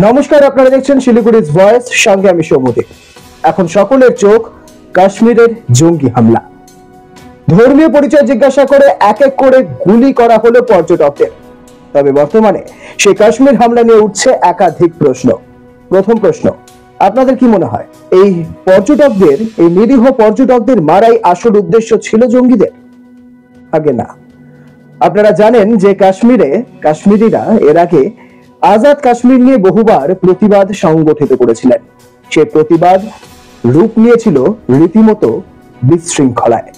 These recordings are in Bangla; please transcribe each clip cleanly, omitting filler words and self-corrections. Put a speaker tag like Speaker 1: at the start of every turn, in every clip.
Speaker 1: নমস্কার, আপনারা দেখছেন শিলিগুড়ির ভয়েস, সঙ্গে আমি সৌমদী। এখন সকলের চোখ কাশ্মীরের জঙ্গি হামলা। ধর্মীয় পরিচয় জিজ্ঞাসা করে এক এক করে গুলি করা হলো পর্যটকদের। তবে বর্তমানে সেই কাশ্মীর হামলা নিয়ে উঠছে একাধিক প্রশ্ন। প্রথম প্রশ্ন, আপনাদের কি মনে হয় এই পর্যটকদের, এই নিরীহ পর্যটকদের মারাই আসল উদ্দেশ্য ছিল জঙ্গিদের? আগে না। আপনারা জানেন যে কাশ্মীরিরা এর আগে আজাদ কাশ্মীর নিয়ে বহুবার প্রতিবাদ সংগঠিত করেছিলেন। সে প্রতিবাদ রূপ নিয়েছিল রীতিমতো বিশৃঙ্খলায়।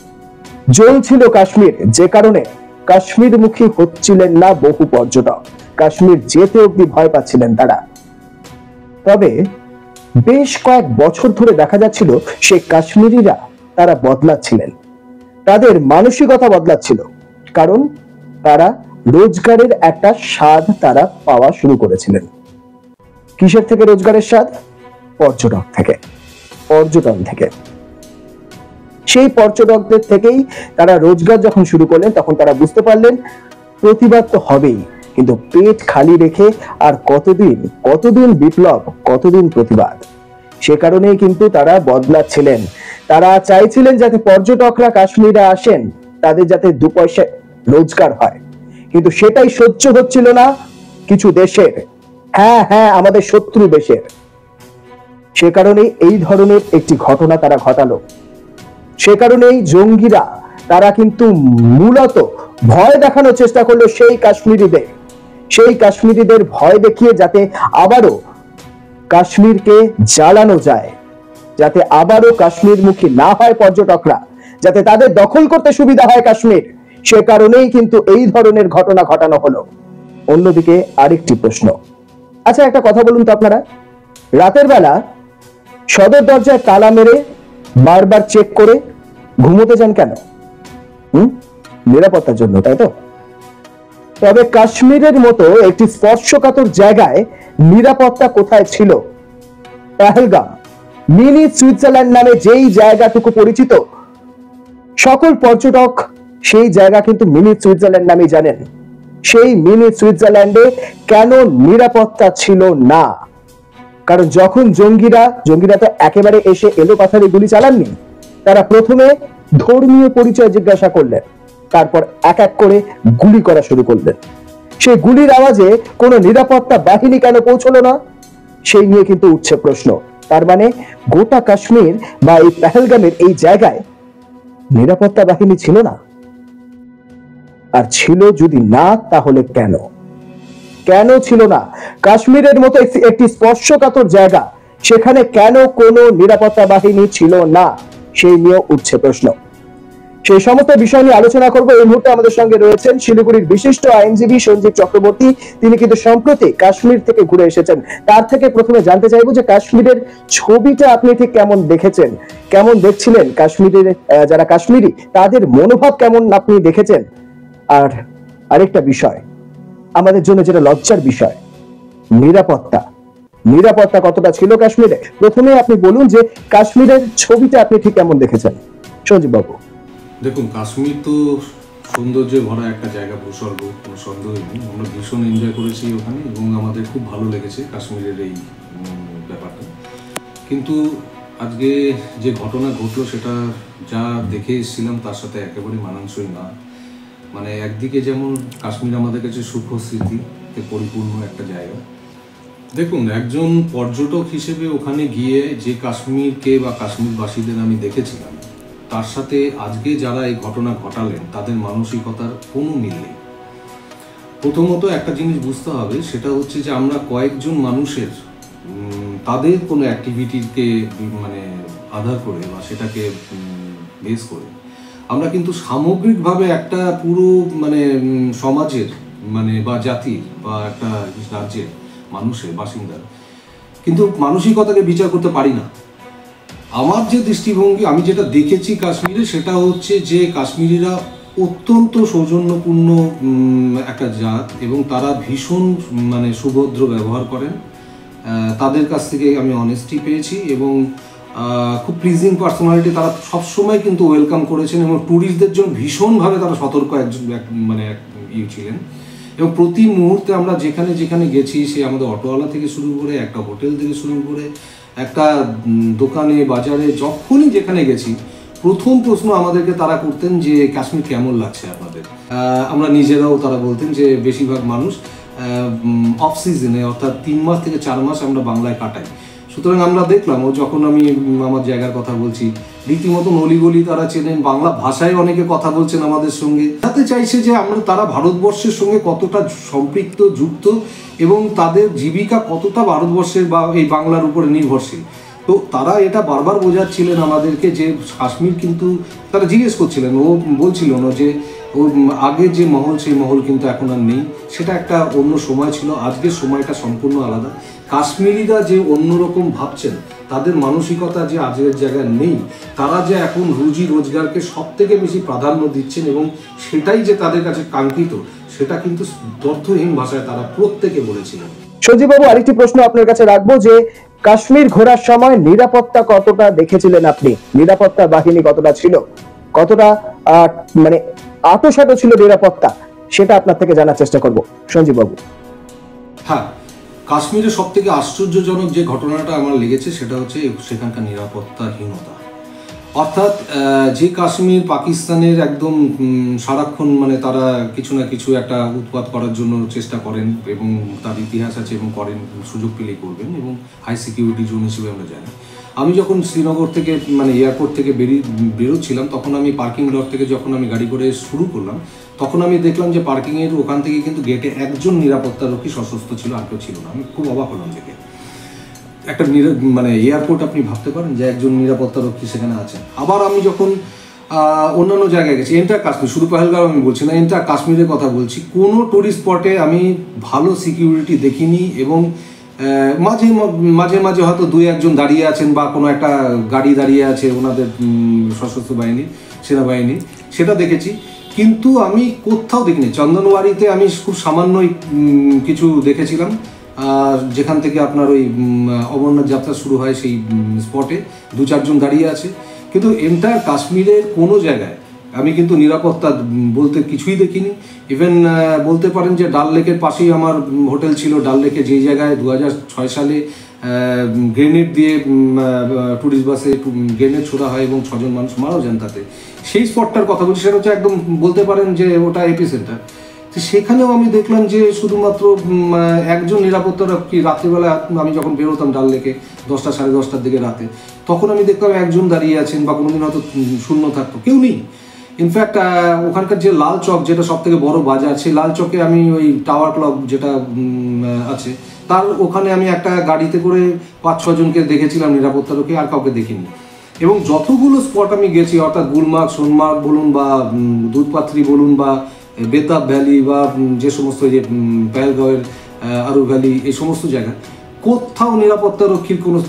Speaker 1: জ্বলছিল কাশ্মীর, যে কারণে কাশ্মীরমুখী হচ্ছিলেন না বহু পর্যটক। কাশ্মীর যেতে অব্দি ভয় পাচ্ছিলেন তারা। তবে বেশ কয়েক বছর ধরে দেখা যাচ্ছিল সে কাশ্মীরিরা তারা বদলাচ্ছিলেন, তাদের মানসিকতা বদলাচ্ছিল। কারণ তারা রোজগারের একটা স্বাদ তারা পাওয়া শুরু করেছিলেন। কিসের থেকে রোজগারের স্বাদ? পর্যটন থেকে। সেই পর্যটকদের থেকেই তারা রোজগার যখন শুরু করলেন, তখন তারা বুঝতে পারলেন প্রতিবাদ তো হবেই, কিন্তু পেট খালি রেখে আর কতদিন বিপ্লব, কতদিন প্রতিবাদ। সে কারণেই কিন্তু তারা বদলাচ্ছিলেন। তারা চাইছিলেন যাতে পর্যটকরা কাশ্মীরে আসেন, তাদের যাতে দু পয়সা রোজগার হয়। কিন্তু সেটাই সহ্য হচ্ছিল না কিছু দেশের, হ্যাঁ আমাদের শত্রু দেশের। সে কারণেই এই ধরনের একটি ঘটনা তারা ঘটালো। সে কারণেই জঙ্গিরা তারা কিন্তু মূলত ভয় দেখানোর চেষ্টা করলো সেই কাশ্মীরিদের ভয় দেখিয়ে যাতে আবারও কাশ্মীরকে জ্বালানো যায়, যাতে আবারও কাশ্মীরমুখী না হয় পর্যটকরা, যাতে তাদের দখল করতে সুবিধা হয় কাশ্মীর। সে কারণেই কিন্তু এই ধরনের ঘটনা ঘটানো হলো। অন্যদিকে আরেকটি প্রশ্ন, আচ্ছা একটা কথা বলুন তো আপনারা, রাতের বেলা সদর দরজায় তালা মেরে বারবার চেক করে ঘুমোতে যান কেন? নিরাপত্তার জন্য, তাই তো? তবে কাশ্মীরের মতো একটি স্পর্শকাতর জায়গায় নিরাপত্তা কোথায় ছিল? পেহেলগাম, মিনি সুইজারল্যান্ড নামে যেই জায়গাটুকু পরিচিত, সকল পর্যটক সেই জায়গা কিন্তু মিনি সুইজারল্যান্ড নামে জানেন। সেই মিনি সুইজারল্যান্ডে কেন নিরাপত্তা ছিল না? কারণ যখন জঙ্গিরা তো একেবারে এসে এলো পাথারে গুলি চালাননি। তারা প্রথমে ধর্মীয় পরিচয় জিজ্ঞাসা করলেন, তারপর এক এক করে গুলি করা শুরু করলেন। সেই গুলির আওয়াজে কোনো নিরাপত্তা বাহিনী কেন পৌঁছলো না, সেই নিয়ে কিন্তু উঠছে প্রশ্ন। তার মানে গোটা কাশ্মীর বা এই পেহেলগামের এই জায়গায় নিরাপত্তা বাহিনী ছিল না। আর ছিল যদি না, তাহলে কেন ছিল না? কাশ্মীরের মতো একটি স্পর্শকাতর জায়গা, সেখানে কেন কোনো নিরাপত্তা বাহিনী ছিল না, সেই নিয়ে উঠছে প্রশ্ন। সেই সমস্ত বিষয় নিয়ে আলোচনা করব। এই মুহূর্তে আমাদের সঙ্গে রয়েছেন শিলিগুড়ির বিশিষ্ট আইনজীবী সঞ্জীব চক্রবর্তী। তিনি কিন্তু সম্প্রতি কাশ্মীর থেকে ঘুরে এসেছেন। তার থেকে প্রথমে জানতে চাইবো যে কাশ্মীরের ছবিটা আপনি ঠিক কেমন দেখেছেন, কেমন দেখছিলেন কাশ্মীরের যারা কাশ্মীরি, তাদের মনোভাব কেমন আপনি দেখেছেন? আর আরেকটা বিষয় আমাদের জন্য যেটা লজ্জার বিষয়, নিরাপত্তা কতটা ছিল কাশ্মীরে? প্রথমে আপনি বলুন যে কাশ্মীরের ছবিটা আপনি ঠিক কেমন দেখেছেন, সঞ্জীব বাবু।
Speaker 2: দেখুন, কাশ্মীর তো সৌন্দর্যে ভরা একটা জায়গা, ভূস্বর্গ, কোনো সন্দেহ নেই। আমরা ভীষণ এনজয় করেছি ওখানে এবং আমাদের খুব ভালো লেগেছে কাশ্মীরের এই ব্যাপারটা। কিন্তু আজকে যে ঘটনা ঘটলো সেটা যা দেখে এসেছিলাম তার সাথে একেবারে মানানসই না। মানে একদিকে যেমন কাশ্মীর আমাদের কাছে সুখ স্মৃতিতে পরিপূর্ণ একটা জায়গা। দেখুন, একজন পর্যটক হিসেবে ওখানে গিয়ে যে কাশ্মীরকে বা কাশ্মীরবাসীদের আমি দেখেছিলাম, তার সাথে আজকে যারা এই ঘটনা ঘটালেন তাদের মানসিকতার কোনো মিল নেই। প্রথমত একটা জিনিস বুঝতে হবে, সেটা হচ্ছে যে আমরা কয়েকজন মানুষের তাদের কোনো অ্যাক্টিভিটিকে মানে আধার করে বা সেটাকে বেস করে আমরা কিন্তু সামগ্রিকভাবে একটা পুরো মানে সমাজের মানে বা জাতির বা একটা রাজ্যের মানুষের বাসিন্দার কিন্তু মানসিকতাকে বিচার করতে পারি না। আমার যে দৃষ্টিভঙ্গি, আমি যেটা দেখেছি কাশ্মীরে, সেটা হচ্ছে যে কাশ্মীরিরা অত্যন্ত সৌজন্যপূর্ণ একটা জাত এবং তারা ভীষণ মানে সুভদ্র ব্যবহার করেন। তাদের কাছ থেকে আমি অনেস্টি পেয়েছি এবং খুব প্লিজিং পার্সোনালিটি। তারা সবসময় কিন্তু ওয়েলকাম করেছেন এবং ট্যুরিস্টদের জন্য ভীষণভাবে তারা সতর্ক একজন মানে ছিলেন এবং প্রতি মুহূর্তে আমরা যেখানে যেখানে গেছি, সে আমাদের অটোওয়ালা থেকে শুরু করে একটা হোটেল থেকে শুরু করে একটা দোকানে বাজারে যখনই যেখানে গেছি, প্রথম প্রশ্ন আমাদেরকে তারা করতেন যে কাশ্মীর কেমন লাগছে আপনাদের। আমরা নিজেরাও তারা বলতেন যে বেশিরভাগ মানুষ অফ সিজনে অর্থাৎ 3 মাস থেকে 4 মাস আমরা বাংলায় কাটাই। সুতরাং আমরা দেখলাম, ও যখন আমি আমার জায়গার কথা বলছি, রীতিমতো অলিগলি তারা চেনেন, বাংলা ভাষায় অনেকে কথা বলছেন আমাদের সঙ্গে। তাতে চাইছে যে আমরা তারা ভারতবর্ষের সঙ্গে কতটা সম্পৃক্ত, যুক্ত এবং তাদের জীবিকা কতটা ভারতবর্ষের বা এই বাংলার উপরে নির্ভরশীল। তো তারা এটা বারবার বোঝাচ্ছিলেন আমাদেরকে যে কাশ্মীর কিন্তু, তারা জিজ্ঞেস করছিলেন, ও বলছিল না যে ও আগে যে মহল সেই মহল কিন্তু এখন আর নেই, সেটা একটা অন্য সময় ছিল, আজকের সময়টা সম্পূর্ণ আলাদা। কাশ্মীরিরা যে অন্যরকম ভাবছেন, তাদের মানসিকতা যে আজকের জায়গায় নেই, তারা যে এখন রুজি রোজগারকে সব থেকে বেশি প্রাধান্য দিচ্ছেন এবং সেটাই যে তাদের কাছে কাঙ্ক্ষিত, সেটা কিন্তু তথ্যহীন ভাষায় তারা প্রত্যেকে বলেছিলেন।
Speaker 1: সঞ্জীববাবু, আরেকটি প্রশ্ন আপনার কাছে রাখবো যে কাশ্মীর ঘোরার সময় নিরাপত্তা কতটা দেখেছিলেন আপনি? নিরাপত্তা বাহিনী কতটা ছিল, কতটা মানে আঁটোসাঁটো ছিল নিরাপত্তা, সেটা আপনার থেকে জানার চেষ্টা করবো সঞ্জীববাবু।
Speaker 2: হ্যাঁ, কাশ্মীরে সব থেকে আশ্চর্যজনক যে ঘটনাটা আমার লেগেছে সেটা হচ্ছে সেখানকার নিরাপত্তাহীনতা। অর্থাৎ যে কাশ্মীর পাকিস্তানের একদম সারাক্ষণ মানে তারা কিছু না কিছু একটা উৎপাত করার জন্য চেষ্টা করেন এবং তার ইতিহাস আছে এবং করেন, সুযোগ পেলেই করবেন এবং হাই সিকিউরিটি জোন হিসেবে আমরা জানি। আমি যখন শ্রীনগর থেকে মানে এয়ারপোর্ট থেকে বেরোচ্ছিলাম, তখন আমি পার্কিং লট থেকে যখন আমি গাড়ি করে শুরু করলাম, তখন আমি দেখলাম যে পার্কিংয়ের ওখান থেকে কিন্তু গেটে একজন নিরাপত্তারক্ষী সশস্ত্র ছিল, আর কেউ ছিল না। আমি খুব অবাক হলাম দেখে। একটা মানে এয়ারপোর্ট আপনি ভাবতে পারেন যে একজন নিরাপত্তারক্ষী সেখানে আছেন। আবার আমি যখন অন্যান্য জায়গায় গেছি, এন্টার কাশ্মীর, শুধু পহেলগাঁও আমি বলছি না, এন্টার কাশ্মীরের কথা বলছি, কোনো টুরিস্ট স্পটে আমি ভালো সিকিউরিটি দেখিনি এবং মাঝে মাঝে মাঝে হয়তো 2-1 দাঁড়িয়ে আছেন বা কোনো একটা গাড়ি দাঁড়িয়ে আছে ওনাদের সশস্ত্র বাহিনী, সেনাবাহিনী, সেটা দেখেছি। কিন্তু আমি কোথাও দেখিনি। চন্দনওয়ারিতে আমি খুব সামান্যই কিছু দেখেছিলাম, যেখান থেকে আপনার ওই অমরনাথ যাত্রা শুরু হয় সেই স্পটে 2-4 জন দাঁড়িয়ে আছে। কিন্তু এন্টার কাশ্মীরের কোনো জায়গায় আমি কিন্তু নিরাপত্তা বলতে কিছুই দেখিনি। ইভেন বলতে পারেন যে ডাল লেকের পাশেই আমার হোটেল ছিল। ডাল লেকে যেই জায়গায় 2006 সালে গ্রেনেড দিয়ে টুরিস্ট বাসে গ্রেনেড ছোড়া হয় এবং 6 জন মানুষ মারাও যান তাতে, সেই স্পটটার কথা বলছি, সেটা হচ্ছে একদম বলতে পারেন যে ওটা এপি সেন্টার। তো সেখানেও আমি দেখলাম যে শুধুমাত্র একজন নিরাপত্তারক্ষী, রাত্রিবেলা আমি যখন বেরোতাম ডাল লেকে 10টা সাড়ে 10টার দিকে রাতে, তখন আমি দেখলাম একজন দাঁড়িয়ে আছেন বা কোনোদিন হয়তো শূন্য থাকতো, কেউ নেই। ইনফ্যাক্ট ওখানকার যে লাল চক, যেটা সব থেকে বড় বাজার, সেই লাল চকে আমি ওই টাওয়ার ক্লাব যেটা আছে তার ওখানে আমি একটা গাড়িতে করে 5-6 জনকে দেখেছিলাম নিরাপত্তারক্ষী, আর কাউকে দেখিনি। এবং যতগুলো স্পট আমি গেছি, অর্থাৎ গুলমার্গ, সোনমার্গ বলুন বা দুধপাত্রি বলুন বা বেতাব ভ্যালি বা যে সমস্ত যে পহেলগাঁওয়ের আরু ভ্যালি, এই সমস্ত জায়গা কোথাও নিরাপত্তারক্ষীর কোনো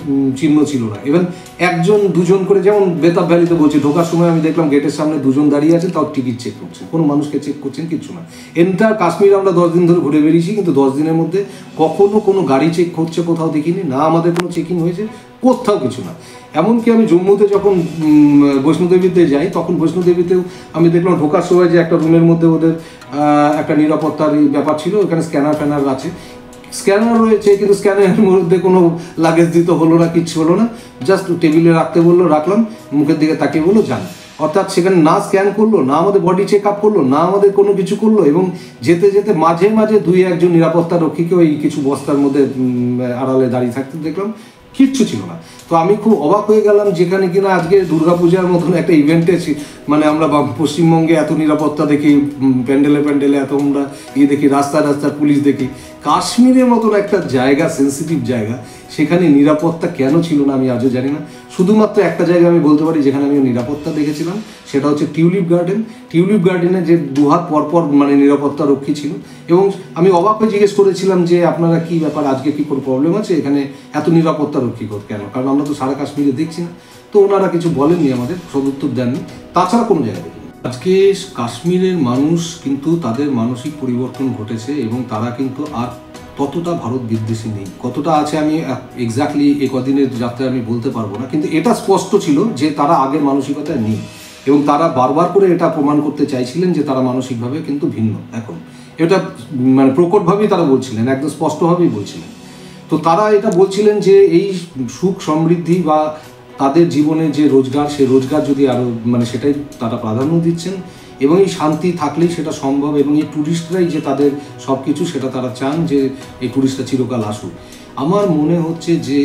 Speaker 2: চিহ্ন ছিল না। ইভেন 1-2 জন করে, যেমন বেতাব ভ্যালিতে বলছি, ঢোকার সময় আমি দেখলাম গেটের সামনে 2 জন দাঁড়িয়ে আছেন, তাও টিকিট চেক করছেন, কোনো মানুষকে চেক করছেন কিচ্ছু না। এন্টার কাশ্মীর আমরা 10 দিন ধরে ঘুরে বেরিয়েছি, কিন্তু 10 দিনের মধ্যে কখনো কোনো গাড়ি চেক করছে কোথাও দেখিনি, না আমাদের কোনো চেকিং হয়েছে, কোথাও কিছু না। এমনকি আমি জম্মুতে যখন বৈষ্ণোদেবীতে যাই, তখন বৈষ্ণোদেবীতেও আমি দেখলাম ঢোকার সময় যে একটা রুমের মধ্যে ওদের একটা নিরাপত্তার ব্যাপার ছিল, ওখানে স্ক্যানার ফ্যানার আছে, স্ক্যানার রয়েছে, কিন্তু স্ক্যানারের মধ্যে কোনো লাগেজ দিতে হলো না, কিচ্ছু হলো না, জাস্ট টেবিলে রাখতে বললো, রাখলাম, মুখের দিকে তাকিয়ে বললো যান। অর্থাৎ সেখানে না স্ক্যান করলো, না আমাদের বডি চেক আপ করলো, না আমাদের কোনো কিছু করলো। এবং যেতে যেতে মাঝে মাঝে 2-1 নিরাপত্তা রক্ষীকে ওই কিছু বস্তার মধ্যে আড়ালে দাঁড়িয়ে থাকতে দেখলাম, কিচ্ছু ছিল না। তো আমি খুব অবাক হয়ে গেলাম, যেখানে কিনা আজকে দুর্গাপূজার মতন একটা ইভেন্টে মানে আমরা পশ্চিমবঙ্গে এত নিরাপত্তা দেখি, প্যান্ডেলে প্যান্ডেলে এত আমরা দেখি, রাস্তায় রাস্তায় পুলিশ দেখি, কাশ্মীরের মতন একটা জায়গা, সেন্সিটিভ জায়গা, সেখানে নিরাপত্তা কেন ছিল না আমি আজও জানি না। শুধুমাত্র একটা জায়গা আমি বলতে পারি যেখানে আমি নিরাপত্তা দেখেছিলাম, সেটা হচ্ছে টিউলিপ গার্ডেন। টিউলিপ গার্ডেনে যে 2 হাত পরপর মানে নিরাপত্তা রক্ষী ছিল, এবং আমি অবাক হয়ে জিজ্ঞেস করেছিলাম যে আপনারা কি ব্যাপার, আজকে কি কোনো প্রবলেম আছে, এখানে এত নিরাপত্তা রক্ষী কেন, কারণ আমরা তো সারা কাশ্মীরে দেখছি না। তো ওনারা কিছু বলেননি, আমাদের সদুত্তর দেননি, তাছাড়া কোনো জায়গা দেখিনি। আজকে কাশ্মীরের মানুষ কিন্তু তাদের মানসিক পরিবর্তন ঘটেছে এবং তারা কিন্তু আর ততটা ভারত বিদ্বেষী নেই। কতটা আছে আমি এক্স্যাক্টলি এই কদিনের যাত্রায় আমি বলতে পারবো না, কিন্তু এটা স্পষ্ট ছিল যে তারা আগের মানসিকতায় নেই এবং তারা বারবার করে এটা প্রমাণ করতে চাইছিলেন যে তারা মানসিকভাবে কিন্তু ভিন্ন এখন। এটা মানে প্রকটভাবেই তারা বলছিলেন, একদম স্পষ্টভাবেই বলছিলেন। তো তারা এটা বলছিলেন যে এই সুখ সমৃদ্ধি বা তাদের জীবনে যে রোজগার, সে রোজগার যদি আরও মানে সেটাই তারা প্রাধান্য দিচ্ছেন, এবং এই শান্তি থাকলেই সেটা সম্ভব, এবং এই ট্যুরিস্টরাই যে তাদের সব কিছু সেটা তারা চান যে এই ট্যুরিস্টরা চিরকাল আসুক। আমার মনে হচ্ছে যে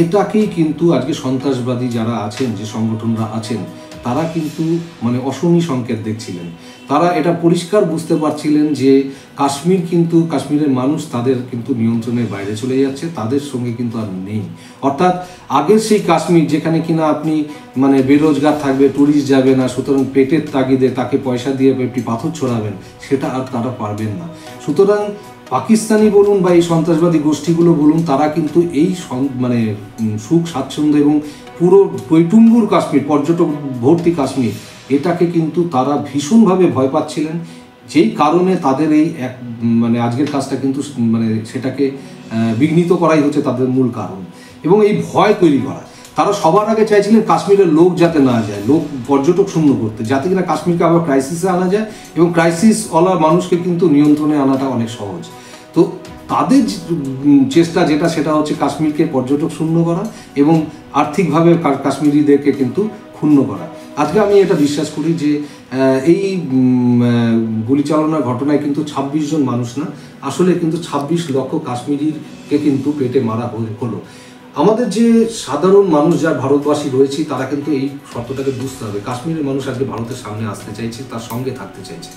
Speaker 2: এটাকেই কিন্তু আজকে সন্ত্রাসবাদী যারা আছেন, যে সংগঠনরা আছেন, তারা কিন্তু মানে অশনি সংকেত দেখছিলেন। তারা এটা পরিষ্কার বুঝতে পারছিলেন যে কাশ্মীর কিন্তু, কাশ্মীরের মানুষ তাদের কিন্তু নিয়ন্ত্রণের বাইরে চলে যাচ্ছে, তাদের সঙ্গে কিন্তু আর নেই। অর্থাৎ আগের সেই কাশ্মীর যেখানে কিনা আপনি মানে বেরোজগার থাকবে, ট্যুরিস্ট যাবে না, সুতরাং পেটের তাগিদে তাকে পয়সা দিয়ে একটি পাথর ছড়াবেন, সেটা আর তারা পারবেন না। সুতরাং পাকিস্তানি বলুন বা এই সন্ত্রাসবাদী গোষ্ঠীগুলো বলুন, তারা কিন্তু এই মানে সুখ স্বাচ্ছন্দ্য এবং পুরো বৈটুম্বুর কাশ্মীর, পর্যটক ভর্তি কাশ্মীর, এটাকে কিন্তু তারা ভীষণভাবে ভয় পাচ্ছিলেন, যেই কারণে তাদের এই এক মানে আজকের কাজটা কিন্তু মানে সেটাকে বিঘ্নিত করাই হচ্ছে তাদের মূল কারণ। এবং এই ভয় তৈরি করা, তারা সবার আগে চাইছিলেন কাশ্মীরের লোক যাতে না যায়, লোক পর্যটক শূন্য করতে, যাতে কিনা কাশ্মীরকে আবার ক্রাইসিসে আনা যায়, এবং ক্রাইসিসওয়ালা মানুষকে কিন্তু নিয়ন্ত্রণে আনাটা অনেক সহজ। তো তাদের চেষ্টা যেটা, সেটা হচ্ছে কাশ্মীরকে পর্যটক শূন্য করা এবং আর্থিকভাবে কাশ্মীরিদেরকে কিন্তু ক্ষুণ্ণ করা। আজকে আমি এটা বিশ্বাস করি যে এই গুলি চালনার ঘটনায় কিন্তু 26 জন মানুষ না, আসলে কিন্তু 26 লক্ষ কাশ্মীরিকে কিন্তু পেটে মারা হলো। আমাদের যে সাধারণ মানুষ যারা ভারতবাসী রয়েছে, তারা কিন্তু এই শর্তটাকে বুঝতে হবে। কাশ্মীরের মানুষ আজকে ভারতের সামনে আসতে চাইছে, তার সঙ্গে থাকতে চাইছে।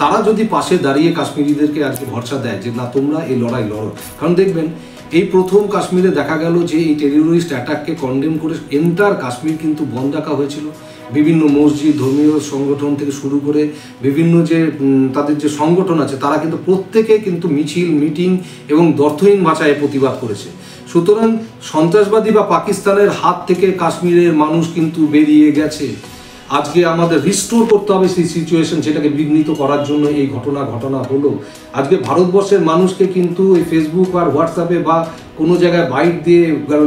Speaker 2: তারা যদি পাশে দাঁড়িয়ে কাশ্মীরিদেরকে আজকে ভরসা দেয় যে না, তোমরা এই লড়াই লড়ো। কারণ দেখবেন এই প্রথম কাশ্মীরে দেখা গেল যে এই টেররিস্ট অ্যাটাককে কন্ডেম করে এন্টার কাশ্মীর কিন্তু বন্ধ রাখা হয়েছিল। বিভিন্ন মসজিদ, ধর্মীয় সংগঠন থেকে শুরু করে বিভিন্ন যে তাদের যে সংগঠন আছে, তারা কিন্তু প্রত্যেকে কিন্তু মিছিল, মিটিং এবং দর্থহীন ভাষায় প্রতিবাদ করেছে। সুতরাং সন্ত্রাসবাদী বা পাকিস্তানের হাত থেকে কাশ্মীরের মানুষ কিন্তু বেরিয়ে গেছে। আজকে আমাদের রিস্টোর করতে হবে সেই সিচুয়েশন, সেটাকে বিঘ্নিত করার জন্য এই ঘটনা হলো। আজকে ভারতবর্ষের মানুষকে কিন্তু এই ফেসবুক আর হোয়াটসঅ্যাপে বা কোনো জায়গায় বাইট দিয়ে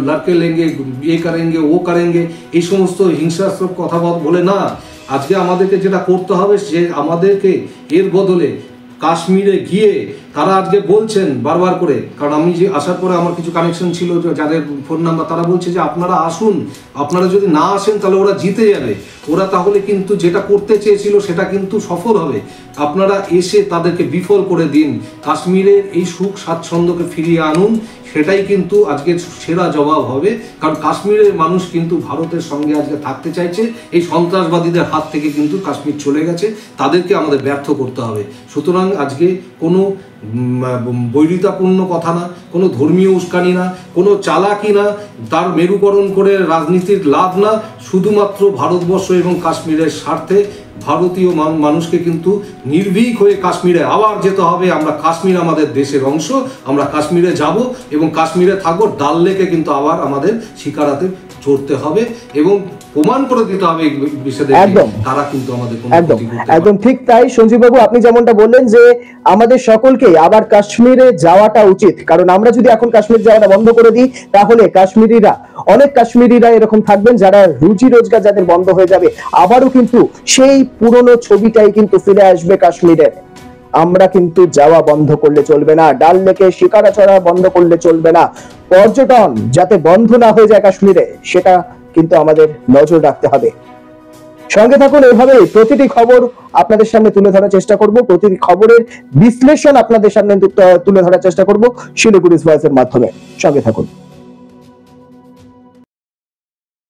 Speaker 2: লড়কে লেঙ্গে, এ করেঙ্গে, ও করেঙ্গে, এই সমস্ত হিংসাত্মক কথা বলে না। আজকে আমাদেরকে যেটা করতে হবে, সে আমাদেরকে এর বদলে কাশ্মীরে গিয়ে তারা আজকে বলছেন বারবার করে, কারণ আমি যে আসার পরে আমার কিছু কানেকশন ছিল যাদের ফোন নাম্বার, তারা বলছে যে আপনারা আসুন, আপনারা যদি না আসেন তাহলে ওরা জিতে যাবে, ওরা তাহলে কিন্তু যেটা করতে চেয়েছিল সেটা কিন্তু সফল হবে। আপনারা এসে তাদেরকে বিফল করে দিন, কাশ্মীরের এই সুখ স্বাচ্ছন্দ্যকে ফিরিয়ে আনুন, সেটাই কিন্তু আজকে সেরা জবাব হবে। কারণ কাশ্মীরের মানুষ কিন্তু ভারতের সঙ্গে আজকে থাকতে চাইছে, এই সন্ত্রাসবাদীদের হাত থেকে কিন্তু কাশ্মীর চলে গেছে, তাদেরকে আমাদের ব্যর্থ করতে হবে। সুতরাং আজকে কোনো বৈরিতাপূর্ণ কথা না, কোনো ধর্মীয় উস্কানি না, কোনো চালাকি না, তার মেরুকরণ করে রাজনীতির লাভ না, শুধুমাত্র ভারতবর্ষ এবং কাশ্মীরের স্বার্থে ভারতীয় মানুষকে কিন্তু নির্ভীক হয়ে কাশ্মীরে আবার যেতে হবে। আমরা কাশ্মীর আমাদের দেশের অংশ, আমরা কাশ্মীরে যাব এবং কাশ্মীরে থাকবো। ডাল লেকে কিন্তু আবার আমাদের শিকারাতে চড়তে হবে এবং প্রমাণ করে দিতে হবে তারা কিন্তু আমাদের
Speaker 1: একদম ঠিক তাই। সঞ্জীব বাবু, আপনি যেমনটা বললেন যে আমাদের সকলকে আবার কাশ্মীরে যাওয়াটা উচিত, কারণ আমরা যদি এখন কাশ্মীর যাওয়াটা বন্ধ করে দিই, তাহলে অনেক কাশ্মীরিরা এরকম থাকবেন যারা রুজি রোজগার যাদের বন্ধ হয়ে যাবে, আবারও কিন্তু সেই পুরনো ছবিটাই কিন্তু ফিরে আসবে কাশ্মীরের। আমরা কিন্তু যাওয়া বন্ধ করলে চলবে না, ডাল লেকে শিকারা চড়া বন্ধ করলে চলবে না, পর্যটন যাতে বন্ধ না হয়ে যায় কাশ্মীরে, সেটা কিন্তু আমাদের নজর রাখতে হবে। সঙ্গে থাকুন, এইভাবে প্রতিটি খবর আপনাদের সামনে তুলে ধরার চেষ্টা করব, প্রতিটি খবরের বিশ্লেষণ আপনাদের সামনে তুলে ধরার চেষ্টা করব শিলিগুড়ি ভয়েসের মাধ্যমে। সঙ্গে থাকুন।